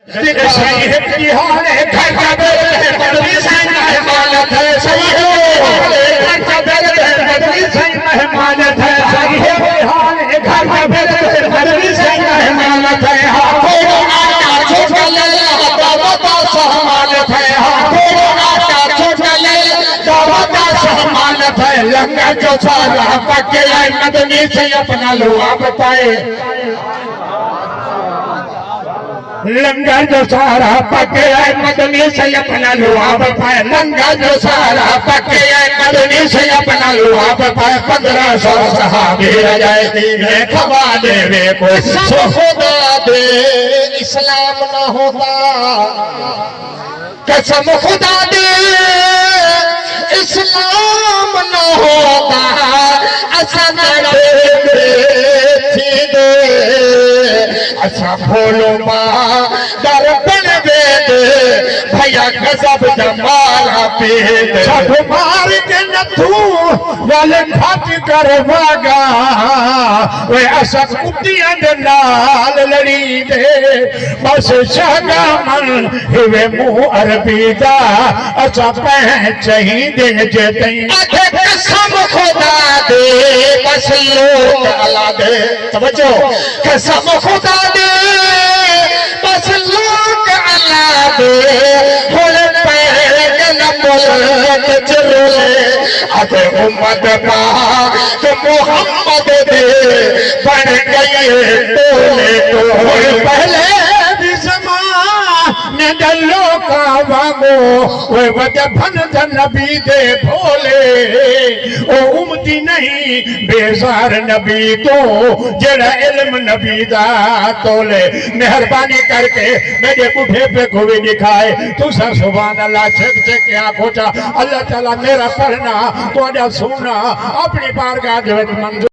صحیح اتحاد ہے گھر کا بیل ہے مدنی سے مہمانت ہے صحیح گھر کا بیل ہے مدنی سے مہمانت ہے صحیح اتحاد ہے گھر کا بیل ہے مدنی سے مہمانت ہے ہاتھوں آٹا چھوٹ لے دعوت سہمانت ہے ہاتھوں آٹا چھوٹ لے دعوت سہمانت ہے لنگر جو سارا پکے آئے مدنی سے اپنا لعاب پائے لنگر جو سارا پکے آئے مدنی سے اپنا لعاب پائے لنگر جو سارا پکے آئے مدنی سے اپنا لعاب پائے 1500 صحابی رجائے دین کھوا دے وے کوئی سو خدا دے اسلام نہ ہوتا قسم خدا دے اسلام نہ ہوتا ایسا نہ دے اچھا بھولو ماں در بن بید بھیا غضب جمالا پید چھٹ مار کے نتھو والے کھٹ کر بھاگا وہ اشک کتیاں دے نال لڑی دے بس شاگا من ہوئے منہ عربی دا اچھا پہن چہی دے جتیں آکھے قسم خدا دے بس لوگ علا دے توجہ قسم خدا دے بس لوگ علا دے ہول پہر گنا ملک چلے آدھے امت پاک محمد دے بڑھ گئی ٹولے ٹولے پہلے بھی زمان دلو کا وانگو وہ وجہ بھن دن نبی دے بھولے او امتی نہیں بیزار نبی تو جڑا علم نبی دا تولے مہربانی کر کے میرے بڑھے پہ کوئی دکھائے تو سر سبحان اللہ چھک چھک کے آنکھوں چاہ اللہ تعالیٰ میرا پڑھنا تو اجا سونا اپنی بارگاہ جو منظور